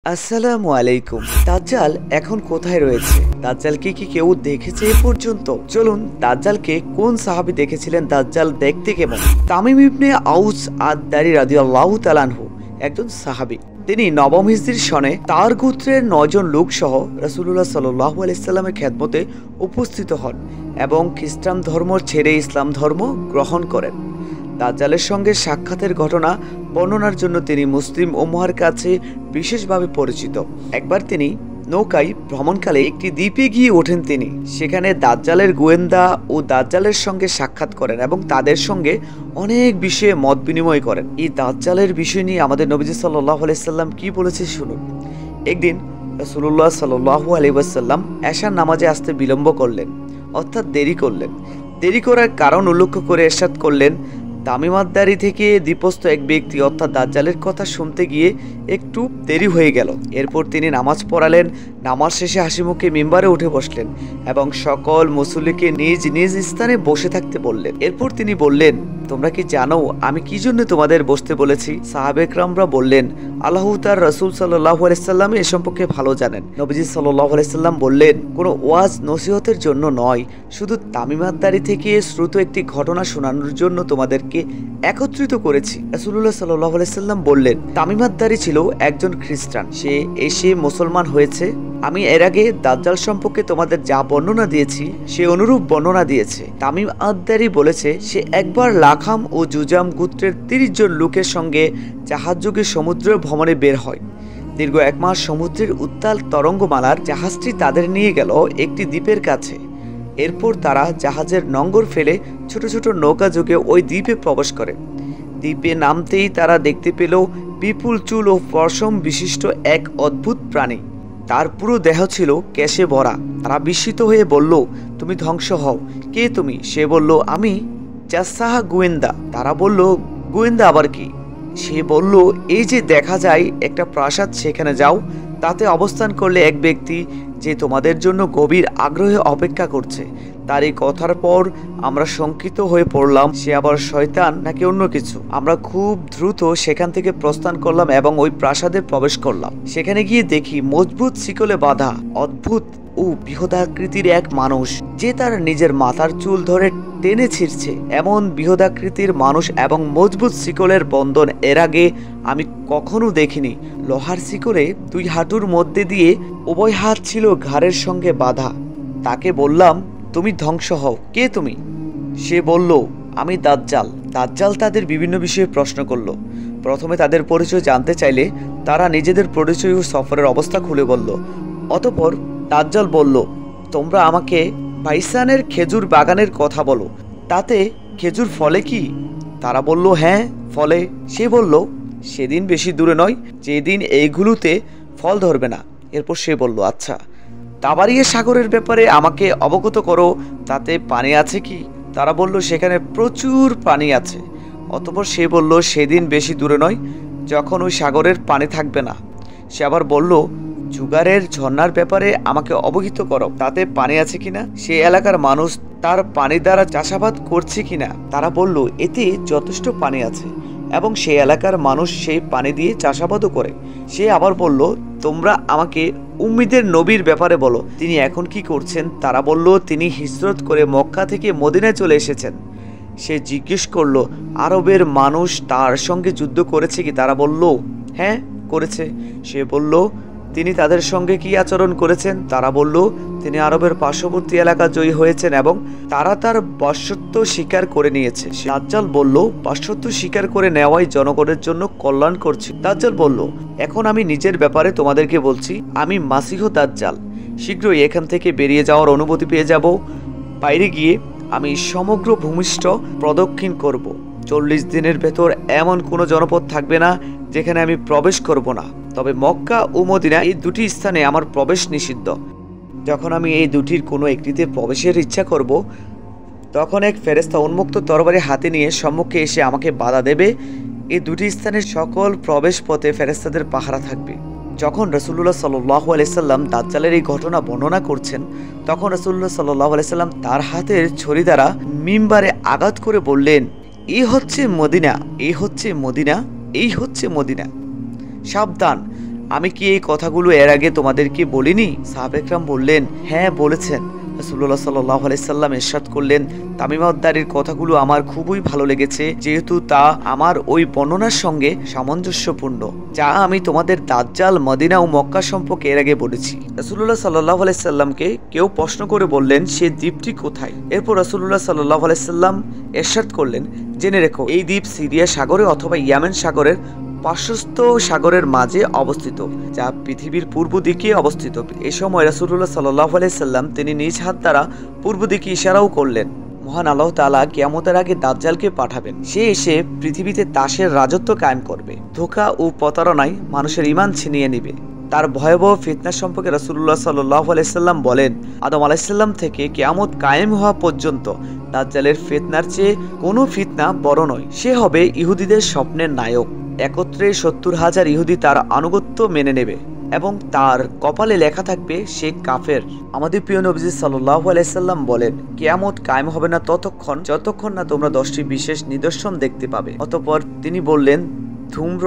আসসালামু আলাইকুম। দাজ্জাল এখন কোথায় রয়েছে? দাজ্জালকে কি কেউ দেখেছে এ পর্যন্ত? চলুন দাজ্জালকে কোন সাহাবী দেখেছিলেন, দাজ্জাল দেখতে কেমন। তামিম ইবনে আউস আদ-দারি রাদিয়াল্লাহু তাআলা আনহু একজন সাহাবী। তিনি নবম হিজরির সনে তার গোত্রের ৯ জন লোক সহ রাসূলুল্লাহ সাল্লাল্লাহু আলাইহি সাল্লামের খেদমতে উপস্থিত হন এবং খ্রিস্টান ধর্ম ছেড়ে ইসলাম ধর্ম গ্রহণ করেন। দাজ্জালের সঙ্গে সাক্ষাতের ঘটনা বর্ণনার জন্য তিনি মুসলিম উম্মাহর কাছে বিশেষভাবে পরিচিত। একবার তিনি নৌকায় ভ্রমণকালে একটি দ্বীপে গিয়ে ওঠেন। তিনি সেখানে দাজ্জালের গোয়েন্দা ও দাজ্জালের সঙ্গে সাক্ষাৎ করেন এবং তাদের সঙ্গে অনেক বিষয়ে মত বিনিময় করেন। এই দাজ্জালের বিষয় নিয়ে আমাদের নবীজি সাল্লাল্লাহু আলাইহি সাল্লাম কি বলেছে শুনুন। একদিন রাসূলুল্লাহ সাল্লাল্লাহু আলাইহি ওয়াসাল্লাম এশার নামাজে আসতে বিলম্ব করলেন, অর্থাৎ দেরি করলেন। দেরি করার কারণ উল্লেখ করে ইরশাদ করলেন, তামিম আদ-দারি থেকে দ্বীপস্থ এক ব্যক্তি অর্থাৎ দাজ্জালের কথা শুনতে গিয়ে একটু দেরি হয়ে গেল। এরপর তিনি নামাজ পড়ালেন। নামাজ শেষে হাসিমুখে মিম্বারে উঠে বসলেন এবং সকল মুসল্লিকে নিজ নিজ স্থানে বসে থাকতে বললেন। এরপর তিনি বললেন, তোমরা কি জানো আমি কি জন্য তোমাদের বসতে বলেছি? সাহাবে কেরামরা বললেন, আল্লাহ তার রাসূল সাল্লাল্লাহু আলাইহি সাল্লাম এ সম্পর্কে ভালো জানেন। নবীজি সাল্লাল্লাহু আলাইহি সাল্লাম বললেন, কোনো ওয়াজ নসিহতের জন্য নয়, শুধু তামিম আদ-দারি থেকে শ্রুত একটি ঘটনা শোনানোর জন্য তোমাদেরকে একত্রিত করেছি। রাসূলুল্লাহ সাল্লাল্লাহু আলাইহি সাল্লাম বললেন, তামিম আদ-দারি ছিল একজন খ্রিস্টান, সে এসে মুসলমান হয়েছে। আমি এর আগে দাজ্জাল সম্পর্কে তোমাদের যা বর্ণনা দিয়েছি সে অনুরূপ বর্ণনা দিয়েছে। তামিম আদ-দারি বলেছে সে একবার লাখাম ও জুজাম গোত্রের ৩০ জন লোকের সঙ্গে জাহাজযোগে সমুদ্র ভ্রমণে বের হয়। দীর্ঘ ১ মাস সমুদ্রের উত্তাল তরঙ্গমালার জাহাজটি তাদের নিয়ে গেল একটি দ্বীপের কাছে। এরপর তারা জাহাজের নোঙর ফেলে ছোট ছোট নৌকা যোগে ওই দ্বীপে প্রবেশ করে। দ্বীপে নামতেই তারা দেখতে পেল বিপুল চুল ও পশম বিশিষ্ট এক অদ্ভুত প্রাণী। তার পুরো দেহ ছিল কেশে ভরা। তারা বিস্মিত হয়ে বলল, তুমি ধ্বংস হও। কে তুমি? সে বলল, আমি জাসাহা গোয়েন্দা। তারা বলল, গোয়েন্দা আবার কি? সে বলল, এই যে দেখা যায় একটা প্রাসাদ, সেখানে যাও। তাতে অবস্থান করলে এক ব্যক্তি যে তোমাদের জন্য গভীর আগ্রহে অপেক্ষা করছে। তার এই কথার পর আমরা শঙ্কিত হয়ে পড়লাম, সে আবার শয়তান নাকি অন্য কিছু। আমরা খুব দ্রুত সেখান থেকে প্রস্থান করলাম এবং ওই প্রাসাদে প্রবেশ করলাম। সেখানে গিয়ে দেখি মজবুত শিকলে বাঁধা অদ্ভুত ও বৃহদাকৃতির এক মানুষ, যে তার নিজের মাথার চুল ধরে টেনে ছিঁড়ছে। এমন বৃহদাকৃতির মানুষ এবং মজবুত শিকলের বন্ধন এর আগে আমি কখনো দেখিনি। লোহার শিকলে 2 হাঁটুর মধ্যে দিয়ে উভয় হাত ছিল ঘাড়ের সঙ্গে বাঁধা। তাকে বললাম, তুমি ধ্বংস হও। কে তুমি? সে বলল, আমি দাজ্জাল। দাজ্জাল তাদের বিভিন্ন বিষয়ে প্রশ্ন করল। প্রথমে তাদের পরিচয় জানতে চাইলে তারা নিজেদের পরিচয় ও সফরের অবস্থা খুলে বলল। অতঃপর দাজ্জাল বলল, তোমরা আমাকে বাইসানের খেজুর বাগানের কথা বলো, তাতে খেজুর ফলে কি? তারা বলল, হ্যাঁ ফলে। সে বলল, সেদিন বেশি দূরে নয় যেদিন এইগুলোতে ফল ধরবে না। এরপর সে বলল, আচ্ছা তাবারিয়া সাগরের ব্যাপারে আমাকে অবগত করো, তাতে পানি আছে কি? তারা বলল, সেখানে প্রচুর পানি আছে। অতঃপর সে বলল, সেদিন বেশি দূরে নয় যখন ওই সাগরের পানি থাকবে না। সে আবার বলল, জুগারের ঝর্ণার ব্যাপারে আমাকে অবহিত করো, তাতে পানি আছে কিনা? সে এলাকার মানুষ তার পানি দ্বারা চাষাবাদ করছে কিনা? তারা বলল, এতে যথেষ্ট পানি আছে এবং সেই এলাকার মানুষ সেই পানি দিয়ে চাষাবাদও করে। সে আবার বলল, তোমরা আমাকে উম্মীদের নবীর ব্যাপারে বলো, তিনি এখন কি করছেন? তারা বলল, তিনি হিজরত করে মক্কা থেকে মদিনায় চলে এসেছেন। সে জিজ্ঞেস করল, আরবের মানুষ তার সঙ্গে যুদ্ধ করেছে কি? তারা বলল, হ্যাঁ করেছে। সে বলল, তিনি তাদের সঙ্গে কি আচরণ করেছেন? তারা বলল, তিনি আরবের পার্শ্ববর্তী এলাকা জয়ী হয়েছেন এবং তারা তার বাসত্ব স্বীকার করে নিয়েছে। দাজ্জাল বলল, বাসত্ব স্বীকার করে নেওয়াই জনগণের জন্য কল্যাণ করছে। দাজ্জাল বলল, এখন আমি নিজের ব্যাপারে তোমাদেরকে বলছি, আমি মাসিহ দাজ্জাল। শীঘ্রই এখান থেকে বেরিয়ে যাওয়ার অনুমতি পেয়ে যাব। বাইরে গিয়ে আমি সমগ্র ভূমিষ্ঠ প্রদক্ষিণ করব। 40 দিনের ভেতর এমন কোনো জনপদ থাকবে না যেখানে আমি প্রবেশ করব না। তবে মক্কা ও মদিনা এই 2টি স্থানে আমার প্রবেশ নিষিদ্ধ। যখন আমি এই 2টির কোনো একটিতে প্রবেশের ইচ্ছা করব, তখন এক ফেরেশতা উন্মুক্ত তরবারি হাতে নিয়ে সম্মুখে এসে আমাকে বাধা দেবে। এই 2টি স্থানের সকল প্রবেশ পথে ফেরেশতাদের পাহারা থাকবে। যখন রাসূলুল্লাহ সাল্লাল্লাহু আলাইহি সাল্লাম দাজ্জালের এই ঘটনা বর্ণনা করছেন, তখন রাসূলুল্লাহ সাল্লাল্লাহু আলাইহি সাল্লাম তার হাতের ছড়ি দ্বারা মিম্বারে আঘাত করে বললেন, এই হচ্ছে মদিনা, এই হচ্ছে মদিনা, এই হচ্ছে মদিনা। সাবধান, আমি কি এই কথাগুলো এর আগে তোমাদেরকে বলিনি? সাহাবা একরাম বললেন, হ্যাঁ বলেছেন। রাসূলুল্লাহ সাল্লাল্লাহু আলাইহি সাল্লাম ইরশাদ করলেন, তামিম আদ-দারির কথাগুলো আমার খুবই ভালো লেগেছে, যেহেতু তা আমার ওই বর্ণনার সঙ্গে সামঞ্জস্যপূর্ণ, যা আমি তোমাদের দাজ্জাল, মদিনা ও মক্কা সম্পর্কে এর আগে বলেছি। রাসূলুল্লাহ সাল্লাল্লাহু আলাইহি সাল্লামকে কেউ প্রশ্ন করে বললেন, সে দ্বীপটি কোথায়? এরপর রাসূলুল্লাহ সাল্লাল্লাহু আলাইহি সাল্লাম ইরশাদ করলেন, জেনে রেখো, এই দ্বীপ সিরিয়া সাগরে অথবা ইয়েমেন সাগরের প্রশস্ত সাগরের মাঝে অবস্থিত, যা পৃথিবীর পূর্ব দিকে অবস্থিত। এই সময় রাসূলুল্লাহ সাল্লাল্লাহু আলাইহি সাল্লাম তিনি নিজ হাত দ্বারা পূর্ব দিকে ইশারাও করলেন। মহান আল্লাহ তাআলা কিয়ামতের আগে দাজ্জালকে পাঠাবেন। সে এসে পৃথিবীতে তাসের রাজত্ব কায়েম করবে, ধোঁকা ও প্রতারণায় মানুষের ঈমান ছিনিয়ে নেবে। তার ভয়াবহ ফিতনা সম্পর্কে রাসূলুল্লাহ সাল্লাল্লাহু আলাইহি সাল্লাম বলেন, আদম আলাইহিস সালাম থেকে কিয়ামত কায়েম হওয়া পর্যন্ত দাজ্জালের ফিতনার চেয়ে কোনো ফিতনা বড় নয়। সে হবে ইহুদিদের স্বপ্নের নায়ক। একত্রে 70,000 ইহুদি তার আনুগত্য মেনে নেবে এবং তার কপালে লেখা থাকবে সে কাফের। আমাদের প্রিয় নবীজি সাল্লাল্লাহু আলাইহি সাল্লাম বলেন, কিয়ামত কায়েম হবে না যতক্ষণ না তোমরা 10টি বিশেষ নিদর্শন দেখতে পাবে। অতঃপর তিনি বললেন, ধূম্র,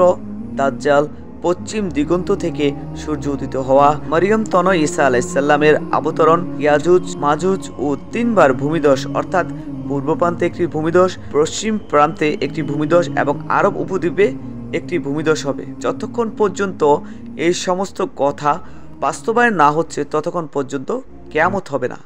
দাজ্জাল, পশ্চিম দিগন্ত থেকে সূর্য উদিত হওয়া, মরিয়ম তনয় ঈসা আলাইহিস সালামের অবতরণ, ইয়াজুজ মাজুজ ও 3 বার ভূমিধস, অর্থাৎ পূর্ব প্রান্তে একটি ভূমিধস, পশ্চিম প্রান্তে একটি ভূমিধস এবং আরব উপদ্বীপে একটি ভূমিধস হবে। যতক্ষণ পর্যন্ত এই সমস্ত কথা বাস্তবায়ন না হচ্ছে ততক্ষণ পর্যন্ত কিয়ামত হবে না।